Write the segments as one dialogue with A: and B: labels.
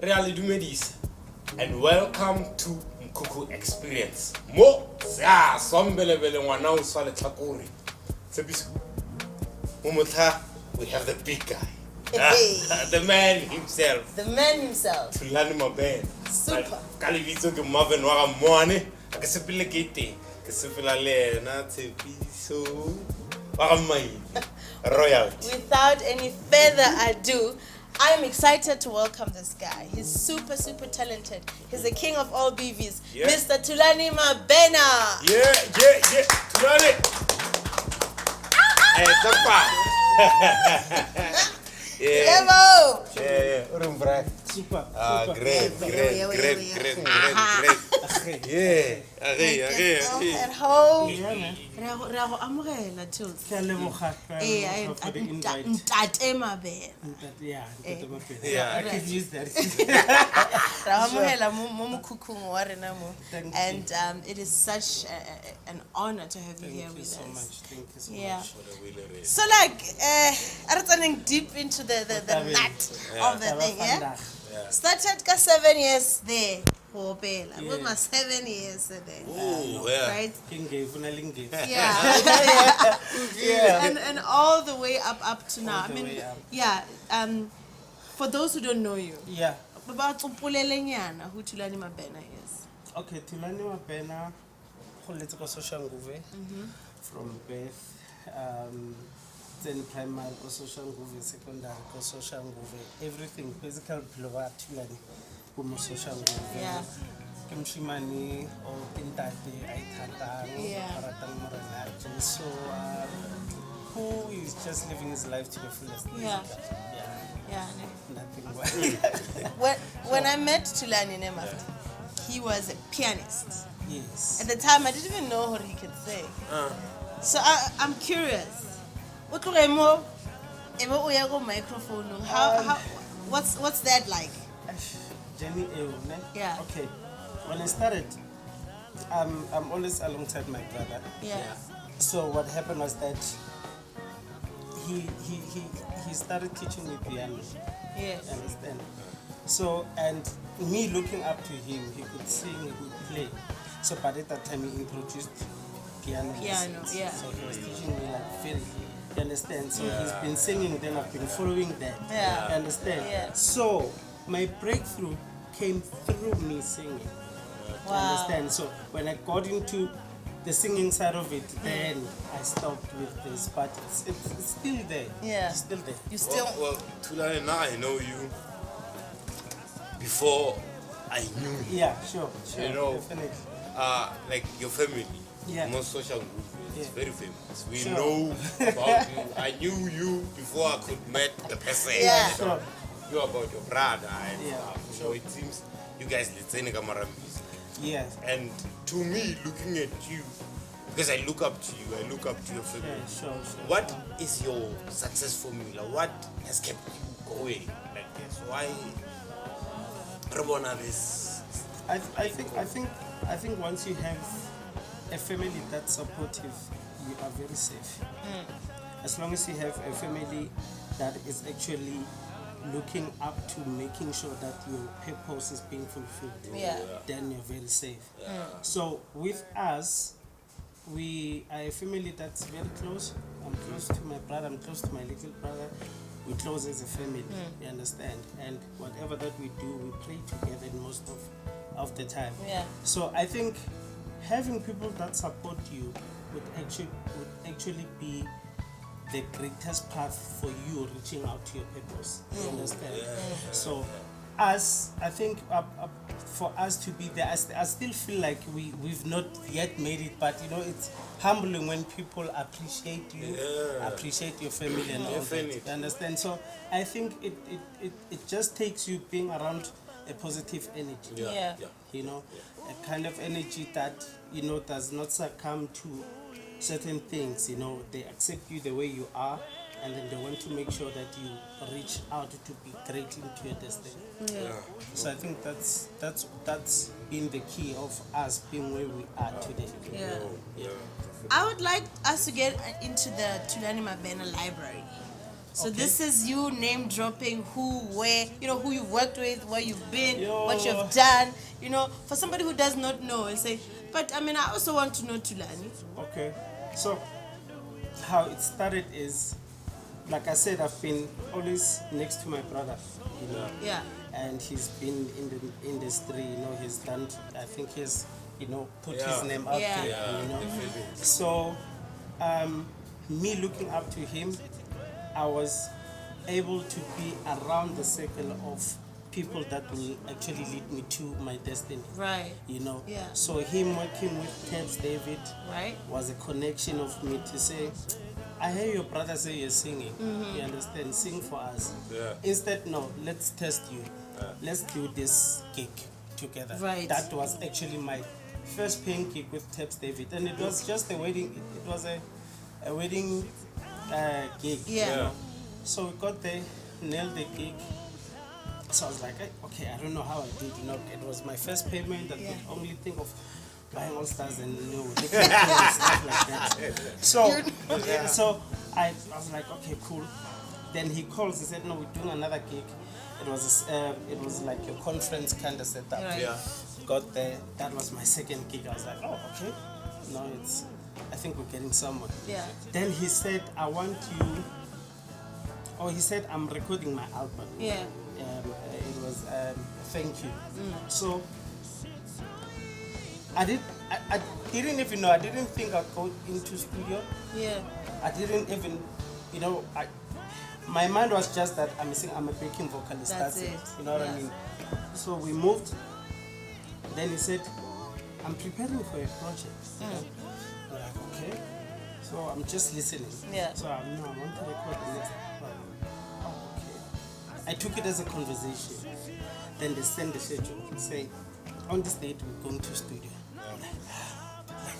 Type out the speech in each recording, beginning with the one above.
A: Real Dumedis, and welcome to Mkhukhu Experience. Mo, ya, sombelebele wana uswale tlhakore. Tsebiso. Umotha, we have the big guy. The man himself.
B: The man himself.
A: Thulani Mabena.
B: Super.
A: Kalibitso ke Marvin wa moane, ke sepile ke teng. Ke sepela le na tsebiso. Wa mai. Royalty.
B: Without any further ado, I'm excited to welcome this guy. He's super talented. He's the king of all BVs,
A: Yeah.
B: Mr. Thulani Mabena.
A: Yeah. Thulani. Hey, yeah.
B: Levo.
A: Yeah.
C: Super.
A: Great. Yeah. Okay.
B: At home.
C: Yeah, man.
B: Rago amogela too.
C: Ke a leboga for the invite.
B: Ntate Mabena.
C: Yeah,
A: Yeah.
C: I can use that.
B: Rago amogela mo mokhukhung wa rena mo.
C: Thank you.
B: And it is such an honor to have you here
C: Thank you
B: with
C: so
B: us.
C: much. Thank you so
B: Yeah.
C: much.
B: So like, I'm running deep into the nut of the thing, yeah? Started ka 7 years there, Hopela.
C: Yeah.
B: With my 7 years there,
A: Ooh, yeah.
B: right?
C: Yeah.
B: Yeah. And all the way up to now.
C: All the way up.
B: Yeah. For those who don't know you,
C: Yeah.
B: about who Thulani Mabena is.
C: Okay, Thulani Mabena, let's go Soshanguve from birth. Then primary ko Soshanguve, secondary ko Soshanguve, everything basically below Thulani ko Soshanguve.
B: Yeah.
C: Ke moshimane o tintate a ithatang
B: Yeah.
C: a ratang morena so who is just living his life to the fullest.
B: Yeah.
C: Yeah,
B: Yeah.
C: nothing.
B: When I met Thulani Nema, he was a pianist.
C: Yes.
B: At the time, I didn't even know what he could say. So I'm curious. Microphone. How what's that like?
C: Jenny ne?
B: Yeah.
C: Okay. When I started, I'm always alongside my brother.
B: Yeah.
C: So what happened was that he started teaching me piano.
B: Yes.
C: Understand? So and me looking up to him, he could sing, he could play. So but at that time he introduced piano. lessons.
B: Yeah.
C: So he was teaching me like very. You understand? So he's been singing, then I've been following that.
B: Yeah.
C: You understand?
B: Yeah.
C: So my breakthrough came through me singing. You
B: Wow.
C: understand? So when I got into the singing side of it, then I stopped with this, but it's still there.
B: Yeah.
C: It's still there.
B: You still
A: Well, Thulani, now I know you. Before I knew you.
C: Yeah, sure,
A: You know,
C: definitely.
A: like your family.
C: Yeah.
A: Most social group is
C: Yeah.
A: very famous. We
C: Sure.
A: know about you. I knew you before I could met the person.
B: Yeah.
A: You know, you about your brother and
C: Yeah,
A: stuff. So it seems you guys listening camera music.
C: Yes.
A: And to me, looking at you, because I look up to you, I look up to your family.
C: Yeah, sure.
A: What is your success formula? What has kept you going like this? Why? Rabona this.
C: I think once you have a family that's supportive, you are very safe. As long as you have a family that is actually looking up to making sure that your purpose is being fulfilled,
B: Yeah.
C: then you're very safe. So with us, we are a family that's very close. I'm close to my brother, I'm close to my little brother. We're close as a family, you understand? And whatever that we do, we pray together most of the time.
B: Yeah.
C: So I think having people that support you would actually be the greatest path for you reaching out to your purpose. You understand? So us, I think for us to be there, I still feel like we've not yet made it, but you know, it's humbling when people appreciate you, appreciate your family and all that.
A: Definitely.
C: You understand? So I think it just takes you being around a positive energy.
B: Yeah.
C: You know, a kind of energy that, you know, does not succumb to certain things. You know, they accept you the way you are, and then they want to make sure that you reach out to be great into your destiny.
B: Yeah.
C: So I think that's been the key of us being where we are today.
B: Yeah. I would like us to get into the Thulani Mabena library. So this is you name dropping who, where, who you've worked with, where you've been, what you've done. For somebody who does not know, and say, but I also want to know Thulani.
C: Okay, so how it started is, like I said, I've been always next to my brother,
B: Yeah.
C: and he's been in the industry, he's done, I think he's, put his name out
B: Yeah.
C: there, So, me looking up to him, I was able to be around the circle of people that will actually lead me to my destiny.
B: Right.
C: Yeah. So him working with Tabs David was a connection of me to say, I hear your brother say you're singing. You understand? Sing for us.
A: Yeah.
C: Instead, no, let's test you. Let's do this gig together.
B: Right.
C: That was actually my first paying gig with Tabs David. And it was just a wedding, it was a wedding gig.
B: Yeah.
C: So we got there, nailed the gig. So I was like, okay, I don't know how I did. It was my first payment. I could only think of buying All Stars and stuff like that. So I was like, okay, cool. Then he calls. He said, no, we're doing another gig. It was like a conference kind of setup.
B: Right.
A: Yeah.
C: Got there. That was my second gig. I was like, oh, okay. No, I think we're getting somewhere.
B: Yeah.
C: Then he said, I want you. Oh, he said, I'm recording my album.
B: Yeah.
C: It was Thank You. So I didn't even know. I didn't think I'd go into studio.
B: Yeah.
C: I didn't even, my mind was just that I'm a backing vocalist.
B: That's it.
C: You know what I mean? So we moved. Then he said, I'm preparing for a project. I'm like, okay. So I'm just listening.
B: Yeah.
C: So I want to record the next one. Oh, okay. I took it as a conversation. Then they send the schedule and say, on this date we're going to studio. I'm like,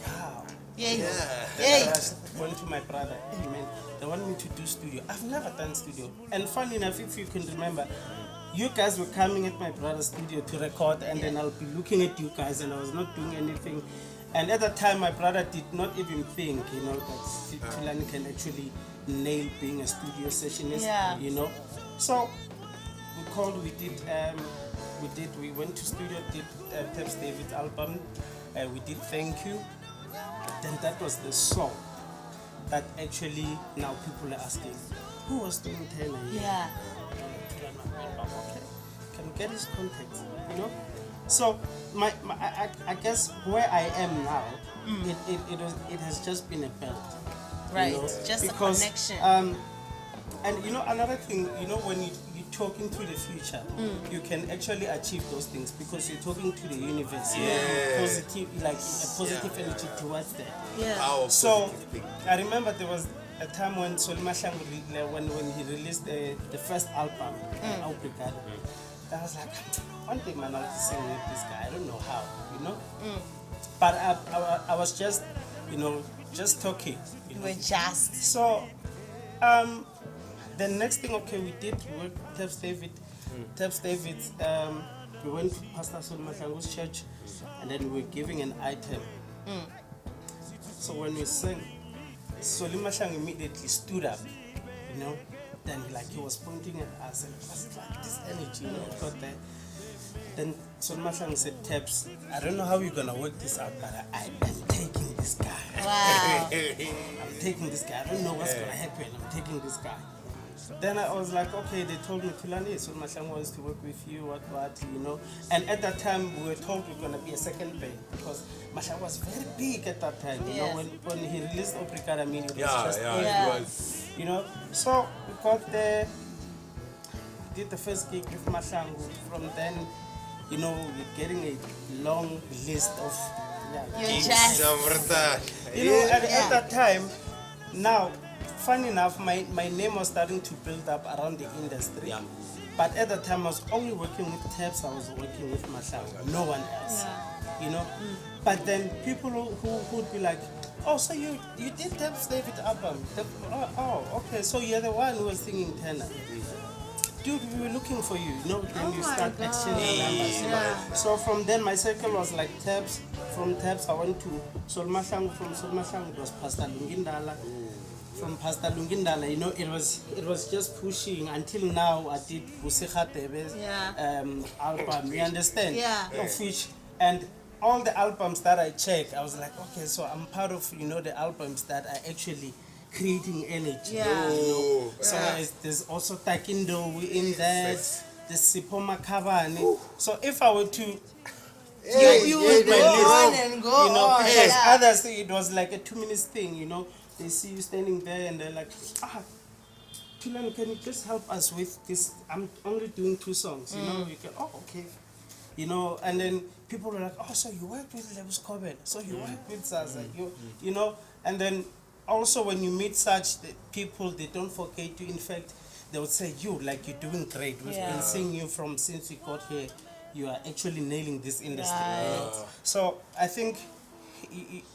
C: how?
B: Yeah.
C: I went to my brother. Man, they want me to do studio. I've never done studio. And funny enough, if you can remember, you guys were coming at my brother's studio to record, and then I'll be looking at you guys, and I was not doing anything. And at that time, my brother did not even think, that Thulani can actually nail being a studio sessionist.
B: Yeah.
C: So we called, we went to studio, did Tabs David's album, we did Thank You. Then that was the song that actually now people are asking, who was doing Taylor?
B: Yeah.
C: Okay, can we get his contact? So I guess where I am now, it has just been a belt.
B: Right. Just
C: because,
B: a connection.
C: And another thing, when you're talking to the future, you can actually achieve those things because you're talking to the universe. Positive, like a positive energy towards that.
B: Yeah.
C: So I remember there was a time when Soshanguve, when he released the first album, upbringing. I was like, one thing, man, I'll sing with this guy. I don't know how, But I was just, just talking.
B: You were just.
C: So, the next thing, we did work with Tabs David. Tabs David, we went to Pastor Soshanguve's church, and then we were giving an item. So when we sang, Soshanguve immediately stood up, Then he was pointing at us and it was like this energy, got there. Then Soshanguve said, Tabs, I don't know how you're gonna work this out, but I am taking this guy.
B: Wow.
C: I'm taking this guy. I don't know what's gonna happen. I'm taking this guy. Then I was like, okay, they told me Thulani, Soshanguve wants to work with you, what, And at that time we were told we're gonna be a second band because Masha was very big at that time. When he released Opricada, it was just
A: it was.
C: So we got there, did the first gig with Mashangu. From then, we're getting a long list of gigs. At that time, now, funny enough, my name was starting to build up around the industry.
A: Yeah.
C: But at that time, I was only working with Tabs, I was working with Mashangu, no one else. But then people who would be like, oh, so you did Tabs David album? Okay, so you're the one who was singing tenor. Dude, we were looking for you. Then you start exchanging numbers. So from then, my circle was like Tabs. From Tabs, I went to Soshanguve. From Soshanguve, it was Pastor Lungindala. from Pastor Lungindala, you know, it was just pushing until now. I did Busekhatebe's album, you understand?
B: Yeah.
C: Of which, and all the albums that I check, I was like, okay, so I'm part of, you know, the albums that are actually creating energy.
B: Yeah.
C: So there's also Takindo in that, the Sipoma Kavani. So if I were to
B: You would go on and go
C: you know,
B: on.
C: because
B: Yeah.
C: others, it was like a 2 minute thing, you know. They see you standing there and they're like, Thulani, can you just help us with this? I'm only doing 2 songs, you know. You can, okay. You know, and then people were like, oh, so you work with Lewis Coben, so you work with Zaza, you know. And then also when you meet such people, they don't forget you. In fact, they would say, like, you're doing great. We've been seeing you from since we got here. You are actually nailing this industry.
B: Right.
C: So I think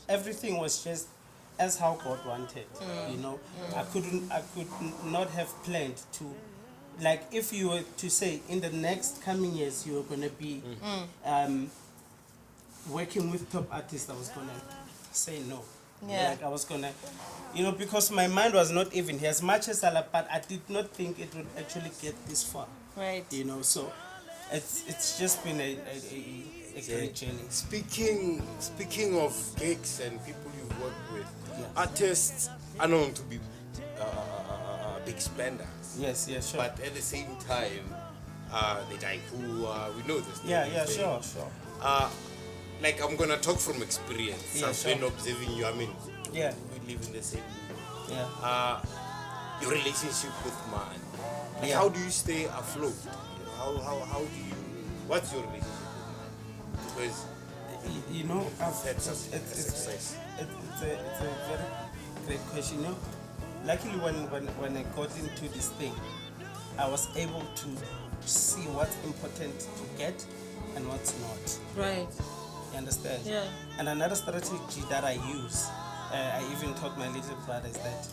C: everything was just as how God wanted. You know, I could not have planned to, like, if you were to say in the next coming years you were gonna be working with top artists, I was gonna say no.
B: Yeah.
C: Like I was gonna, you know, because my mind was not even here. As much as I love, but I did not think it would actually get this far.
B: Right.
C: You know, so it's just been a great journey.
A: Speaking of gigs and people you've worked with,
C: Yeah.
A: artists are known to be big spenders.
C: Yes, sure.
A: But at the same time, the Daikua, we know this.
C: Sure.
A: Like, I'm gonna talk from experience.
C: Yeah,
A: I've
C: sure.
A: been observing you. I mean,
C: Yeah.
A: we live in the same room.
C: Yeah.
A: Your relationship with man. Like,
C: Yeah.
A: how do you stay afloat? How do you? What's your relationship with man? Because
C: You know,
A: had some
C: it's
A: success.
C: a very great question. You know, luckily when I got into this thing, I was able to see what's important to get and what's not.
B: Right.
C: You understand?
B: Yeah.
C: And another strategy that I use, I even taught my little brothers that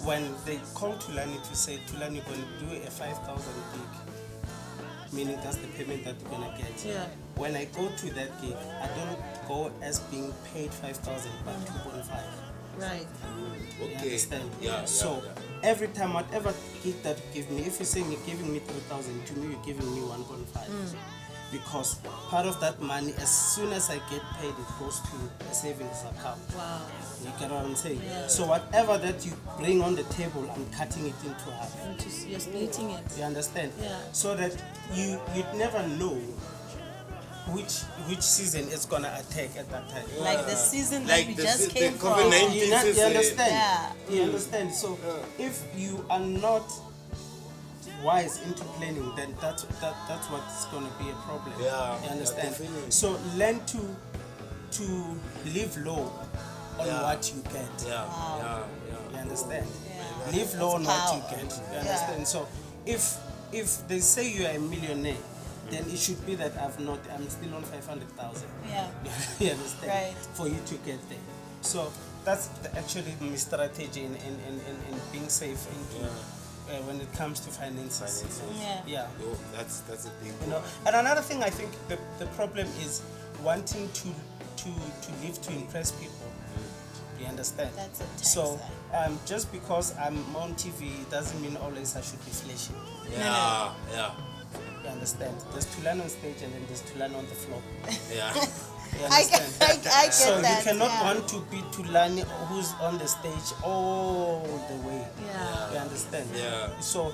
C: when they call Thulani to say, Thulani, you're going to do a 5,000 gig, meaning that's the payment that you're going to get.
B: Yeah.
C: When I go to that gig, I don't go as being paid 5,000 but 2.5.
B: Right.
C: You
A: Okay.
C: understand?
A: Yeah.
C: So every time, whatever gig that you give me, if you're saying you're giving me 3,000, to me you're giving me 1.5. Because part of that money, as soon as I get paid, it goes to a savings account.
B: Wow.
C: You get what I'm saying?
B: Yeah.
C: So whatever that you bring on the table, I'm cutting it into half.
B: You're splitting it.
C: You understand?
B: Yeah.
C: So that you'd never know which season it's gonna attack at that time.
B: Like the season that
A: Like
B: we
A: the
B: just came
A: the
B: from.
A: COVID-19
C: You
A: season.
C: understand?
B: Yeah.
C: You understand? So if you are not wise into planning, then that's what's going to be a problem.
A: Yeah,
C: You understand?
A: definitely.
C: So learn to live low on what you get.
A: Yeah.
C: You understand?
B: Yeah.
C: Live low on
B: That's
C: what you
B: power.
C: get. You
B: Yeah.
C: understand? So if they say you are a millionaire, then it should be that I'm still on 500,000.
B: Yeah.
C: You understand?
B: Right.
C: For you to get there. So that's actually my strategy in being safe into when it comes to finances.
B: Yeah.
C: Yeah.
A: Yo, that's a big
C: You know, and another thing I think the problem is wanting to live to impress people. You understand?
B: That's a tax
C: So
B: line.
C: just because I'm on TV doesn't mean always I should be flashy.
A: Yeah.
C: You understand? There's Thulani on stage and then there's Thulani on the floor.
A: Yeah.
C: You
B: I
C: understand?
B: get
C: So
B: that.
C: you cannot
B: yeah.
C: want to be Thulani who's on the stage all the way.
B: Yeah.
C: You understand?
A: Yeah.
C: So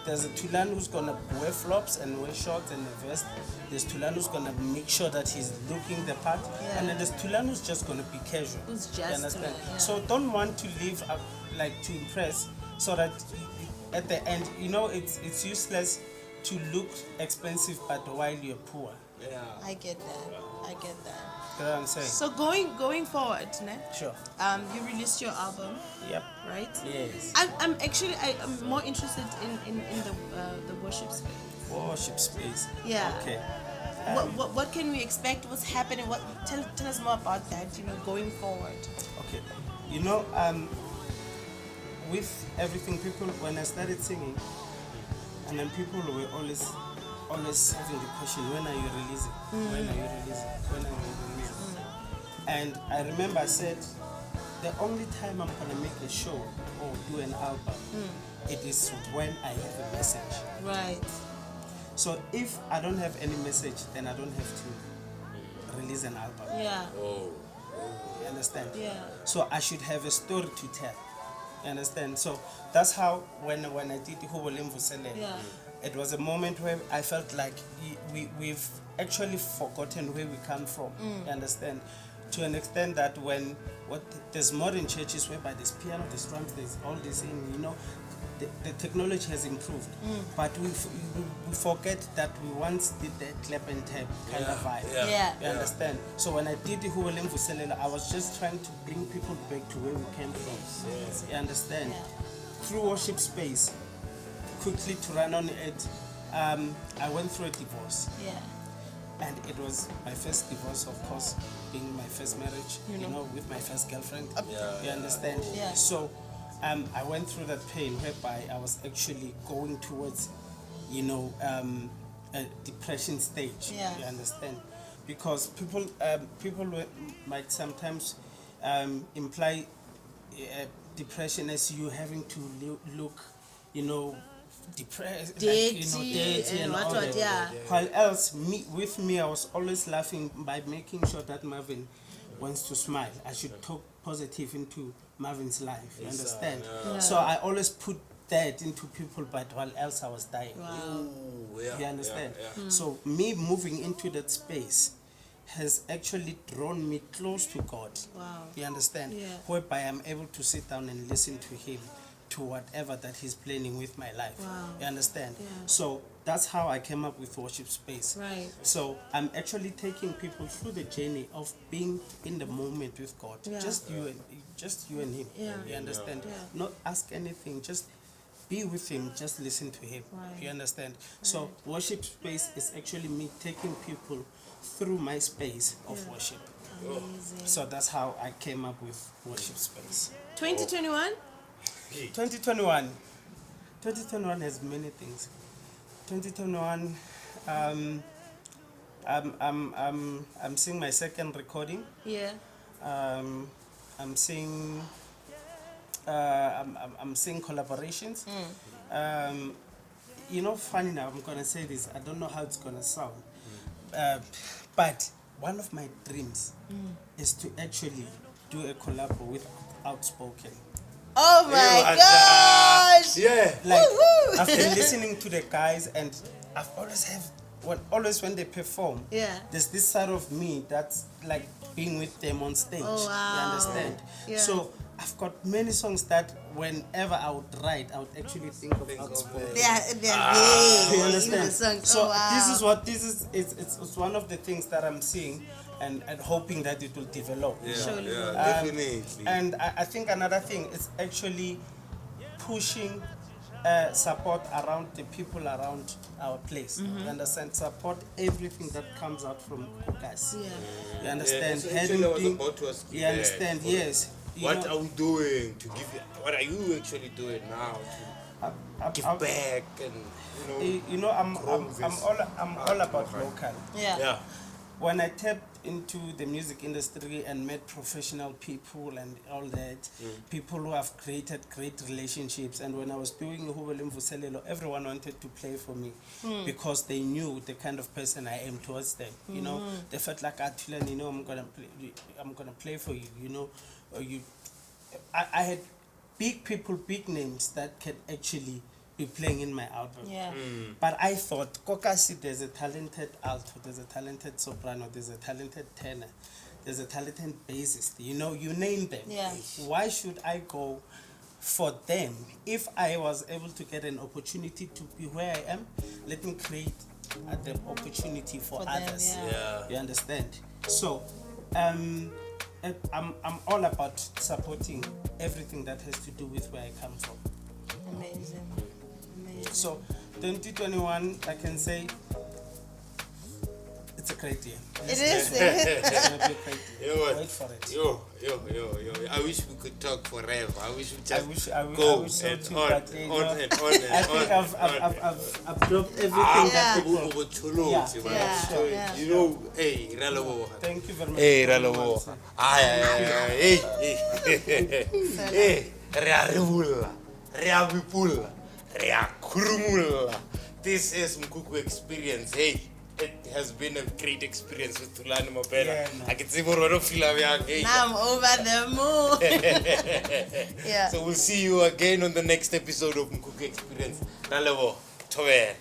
C: there's a Thulani who's gonna wear flops and wear shorts and a vest. There's Thulani who's gonna make sure that he's looking the part,
B: Yeah.
C: and then there's Thulani who's just gonna be casual.
B: Who's just
C: you understand?
B: Thulani, yeah.
C: So don't want to live up like to impress, so that at the end, you know, it's useless to look expensive but while you're poor.
A: Yeah.
B: I get that.
C: You know what I'm saying?
B: So going forward, ne?
C: Sure.
B: You released your album,
C: Yep.
B: right?
C: Yes.
B: I'm more interested in the worship space.
C: Worship space.
B: Yeah.
C: Okay.
B: What can we expect? What's happening? Tell us more about that. You know, going forward.
C: Okay. You know, with everything, people, when I started singing, and then people were always having the question, when are you releasing? When are you releasing? When are you releasing? And I remember I said, the only time I'm gonna make a show or do an album, it is when I have a message.
B: Right.
C: So if I don't have any message, then I don't have to release an album.
B: Yeah.
A: Oh.
C: You understand?
B: Yeah.
C: So I should have a story to tell. You understand? So that's how when I did Hubolemvuselele,
B: Yeah.
C: it was a moment where I felt like we've actually forgotten where we come from. You understand? To an extent that there's modern churches whereby there's piano, there's drums, there's all this in, you know, the technology has improved, but we forget that we once did the clap and tap kind of vibe.
B: Yeah.
C: You understand? So when I did the Hubolemvuselele, I was just trying to bring people back to where we came from. You understand? Through worship space, quickly to run on it, I went through a divorce.
B: Yeah.
C: And it was my first divorce, of course, being my first marriage, you know, with my first girlfriend. You understand?
B: Yeah.
C: So I went through that pain whereby I was actually going towards, you know, a depression stage.
B: Yeah.
C: You understand? Because people might sometimes imply depression as you having to look, you know, depressed, dirty and all that.
B: Yeah.
C: While else, with me, I was always laughing by making sure that Marvin wants to smile. I should talk positive into Marvin's life. You understand?
B: Yeah.
C: So I always put that into people, but while else I was dying.
B: Wow.
C: You understand? So me moving into that space has actually drawn me close to God.
B: Wow.
C: You understand?
B: Yeah.
C: Whereby I'm able to sit down and listen to Him, to whatever that He's planning with my life.
B: Wow.
C: You understand?
B: Yeah.
C: So that's how I came up with Worship Space.
B: Right.
C: So I'm actually taking people through the journey of being in the moment with God.
B: Yeah.
C: Just you and Him.
B: Yeah.
C: You understand?
B: Yeah.
C: Not ask anything, just be with Him, just listen to Him.
B: Right.
C: You understand? So Worship Space is actually me taking people through my space of worship.
B: Amazing.
C: So that's how I came up with Worship Space.
B: 2021?
C: 2021 has many things. 2021, I'm seeing my second recording.
B: Yeah.
C: I'm seeing collaborations. You know, funny now, I'm gonna say this. I don't know how it's gonna sound, but one of my dreams is to actually do a collab with Outspoken.
B: Oh my gosh!
A: Yeah.
C: Like
B: Woo-hoo!
C: I've been listening to the guys, and I've always when they perform,
B: Yeah.
C: there's this side of me that's like being with them on stage.
B: Oh, wow.
C: You understand?
B: Yeah.
C: So I've got many songs that whenever I would write, I would actually think of Outspoken.
B: They're
C: You
B: big in
C: understand?
B: the song.
C: So
B: Oh, wow.
C: it's one of the things that I'm seeing and hoping that it will develop.
B: Surely.
A: Definitely.
C: And I think another thing is actually pushing support around the people around our place. You understand? Support everything that comes out from Kokas.
B: Yeah.
C: You understand?
A: so actually I was
C: Handling-
A: about to ask you
C: you understand?
A: that.
C: Yes. You
A: What
C: know,
A: are we doing to give you? What are you actually doing now to give back and
C: you know, I'm
A: grow this
C: all about
A: right.
C: local.
B: Yeah.
C: When I tapped into the music industry and met professional people and all that, people who have created great relationships, and when I was doing Hubolemvuselele, everyone wanted to play for me because they knew the kind of person I am towards them. You know, they felt like, Thulani, you know, I'm gonna play for you. You know, I had big people, big names that can actually be playing in my album.
B: Yeah.
C: But I thought, Kokasi, there's a talented alto, there's a talented soprano, there's a talented tenor, there's a talented bassist. You know, you name them.
B: Yeah.
C: Why should I go for them if I was able to get an opportunity to be where I am? Let me create the opportunity for
B: For them,
C: others.
B: yeah.
C: You understand? So, I'm all about supporting everything that has to do with where I come from.
B: Amazing.
C: So 2021, I can say it's a great year.
B: It is.
C: It's gonna be a great year.
A: You know what?
C: Wait for it.
A: Yo. I wish we could talk forever. I wish we just
C: I
A: go
C: wish so
A: and
C: too,
A: on
C: but,
A: and
C: you
A: on
C: know,
A: and on
C: I
A: and
C: think
A: on.
C: I've dropped everything that people.
B: Yeah.
A: You know, hey, Ralawo.
C: Thank you very much.
A: Hey,
C: for
A: Ralawo.
C: everyone.
A: Hey. re a rebulla, re a bipulla, re a kurumulla. This is Mkhukhu Experience. Hey, it has been a great experience with Thulani Mabena.
C: Yeah, man.
A: I can see what I feel like. Hey.
B: Now I'm over the moon. Yeah.
A: So we'll see you again on the next episode of Mkhukhu Experience. Nalebo, Tobera.